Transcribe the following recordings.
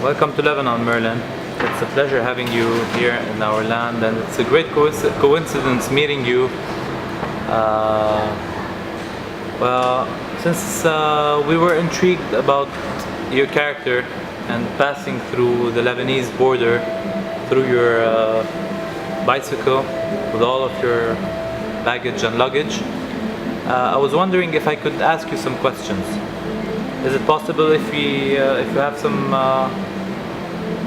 Welcome to Lebanon, Merlin. It's a pleasure having you here in our land, and it's a great coincidence meeting you. Well, since we were intrigued about your character and passing through the Lebanese border through your bicycle with all of your baggage and luggage, I was wondering if I could ask you some questions. Is it possible if you have some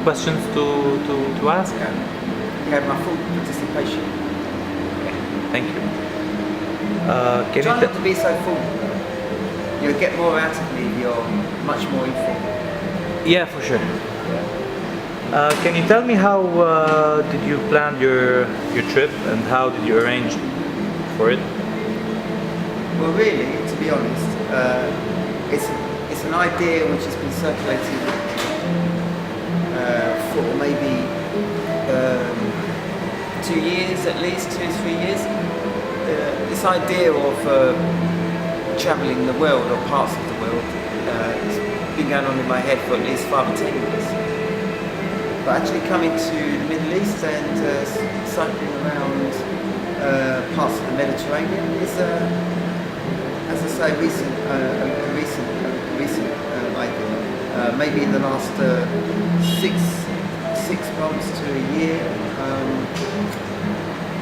questions to ask? You have my full participation. Thank you. Try not to be so full. You'll get more out of me if you're much more informed. Yeah, for sure. Can you tell me how did you plan your trip and how did you arrange for it? Well, really, to be honest, it's an idea which has been circulating for maybe 2 years at least, 2-3 years. This idea of travelling the world or parts of the world has been going on in my head for at least 5 or 10 years. But actually coming to the Middle East and cycling around parts of the Mediterranean is, as I say, a recent idea. Maybe in the last 6 months to a year,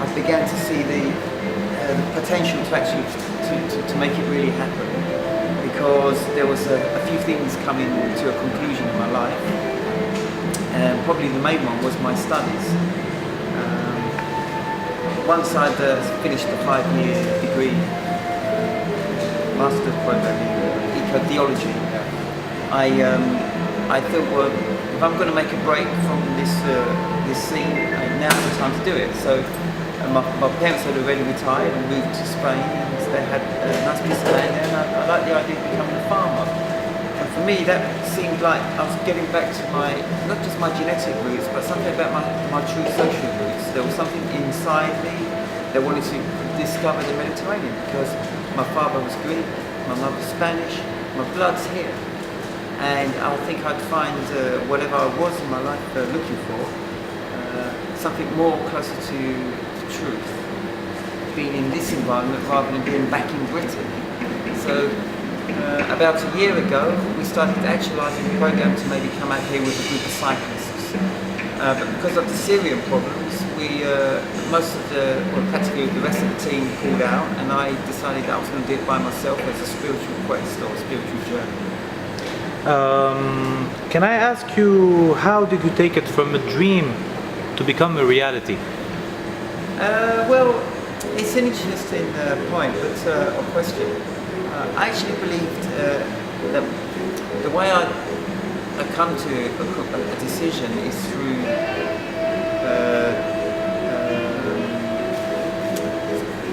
I began to see the potential to actually to make it really happen, because there was a few things coming to a conclusion in my life, and probably the main one was my studies. Once I'd finished the 5-year degree, master's program in eco-theology, I thought, well, if I'm going to make a break from this scene, now's the time to do it. So my parents had already retired and moved to Spain, and they had a nice piece of land there, and I liked the idea of becoming a farmer. And for me, that seemed like I was getting back to not just my genetic roots, but something about my true social roots. There was something inside me that wanted to discover the Mediterranean, because my father was Greek, my mother was Spanish, my blood's here. And I think I'd find whatever I was in my life looking for, something more closer to truth, being in this environment rather than being back in Britain. So about a year ago, we started actualising a program to maybe come out here with a group of cyclists. But because of the Syrian problems, practically the rest of the team pulled out, and I decided that I was going to do it by myself as a spiritual quest or a spiritual journey. Can I ask you, how did you take it from a dream to become a reality? Well, it's an interesting point, or question. I actually believed that the way I come to a decision is through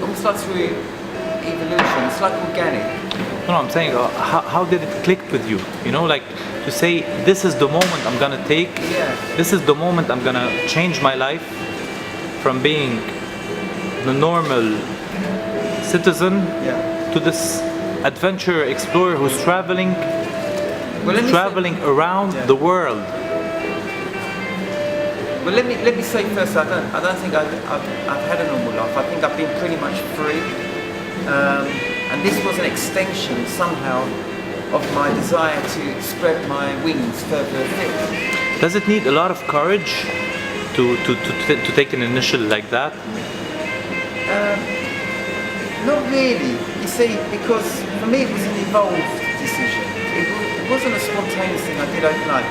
almost like through evolution. It's like organic. No, I'm saying, how did it click with you? You know, like to say, this is the moment I'm gonna take. Yeah. This is the moment I'm gonna change my life from being the normal citizen to this adventure explorer who's traveling around the world. Well, let me say first, I don't think I've had a normal life. I think I've been pretty much free. And this was an extension somehow of my desire to spread my wings further afield. Does it need a lot of courage to take an initial like that? Not really. You see, because for me it was an evolved decision. It wasn't a spontaneous thing I did overnight.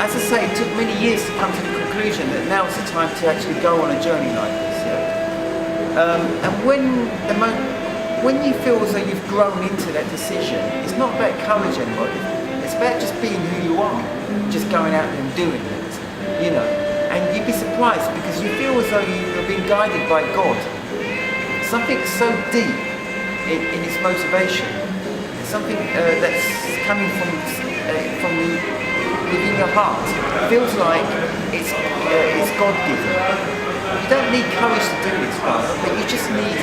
As I say, it took many years to come to the conclusion that now is the time to actually go on a journey like this. And when you feel as though you've grown into that decision, it's not about courage anymore. It's about just being who you are, just going out there and doing it, you know. And you'd be surprised because you feel as though you're being guided by God. Something so deep in its motivation, something that's coming from within your heart. It feels like it's God-given. You don't need courage to do this, but you just need,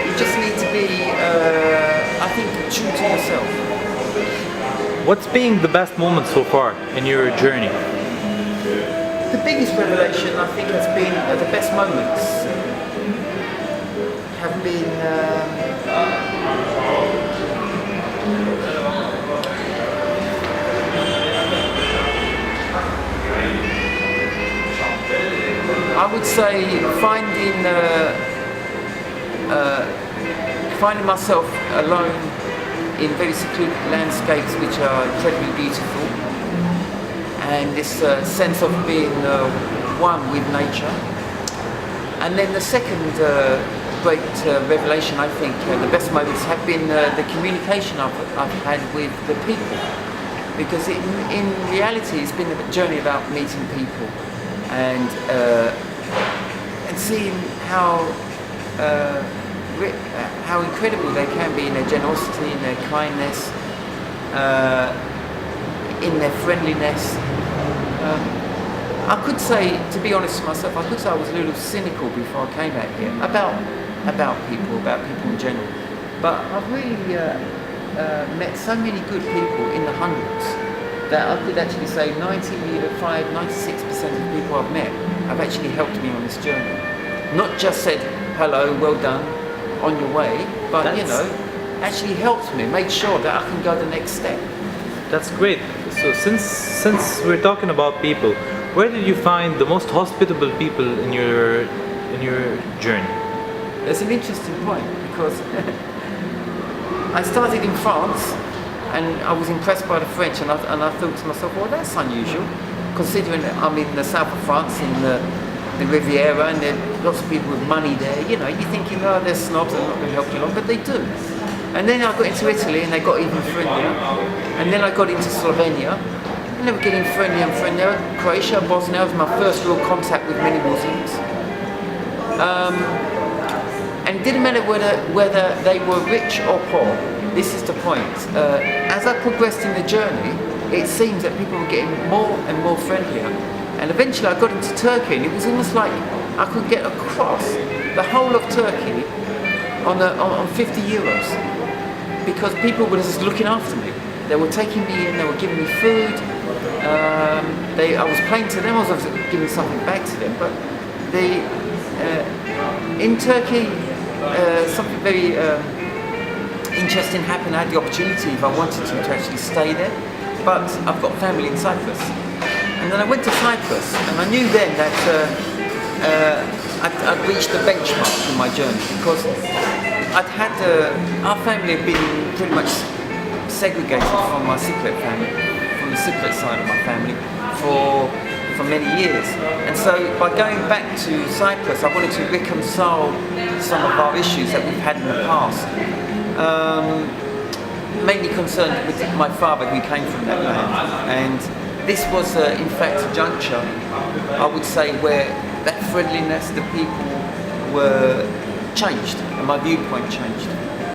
you just need to be, I think, true to yourself. What's been the best moment so far in your journey? The biggest revelation, I think, has been the best moments have been I would say finding myself alone in very secluded landscapes which are incredibly beautiful, and this sense of being one with nature. And then the second great revelation, I think, the best moments have been the communication I've had with the people, because in reality it's been a journey about meeting people and seeing how incredible they can be in their generosity, in their kindness, in their friendliness. I could say, to be honest with myself, I could say I was a little cynical before I came out here about people in general. But I've really met so many good people in the hundreds that I could actually say 96% of the people I've met have actually helped me on this journey. Not just said, hello, well done, on your way, but actually helped me, made sure that I can go the next step. That's great. So since we're talking about people, where did you find the most hospitable people in your journey? It's an interesting point, because I started in France and I was impressed by the French, and I thought to myself, well, that's unusual, considering that I'm in the south of France, in the Riviera, and there are lots of people with money there. You know, you're thinking, oh, they're snobs, they're not going to help you along, but they do. And then I got into Italy and they got even friendlier. And then I got into Slovenia and they were getting friendlier and friendlier. Croatia, Bosnia was my first real contact with many Muslims. And it didn't matter whether they were rich or poor. This is the point. As I progressed in the journey, it seems that people were getting more and more friendlier. And eventually I got into Turkey, and it was almost like I could get across the whole of Turkey on 50 euros. Because people were just looking after me. They were taking me in, they were giving me food. I was playing to them, I was giving something back to them. But in Turkey, something very interesting happened. I had the opportunity, if I wanted to actually stay there. But I've got family in Cyprus. And then I went to Cyprus, and I knew then that I'd reached the benchmark in my journey, because our family had been pretty much segregated from my Cypriot family, from the Cypriot side of my family, for many years. And so by going back to Cyprus, I wanted to reconcile some of our issues that we've had in the past. Mainly concerned with my father, who came from that land. And this was, in fact, a juncture, I would say, where that friendliness, the people were changed, and my viewpoint changed.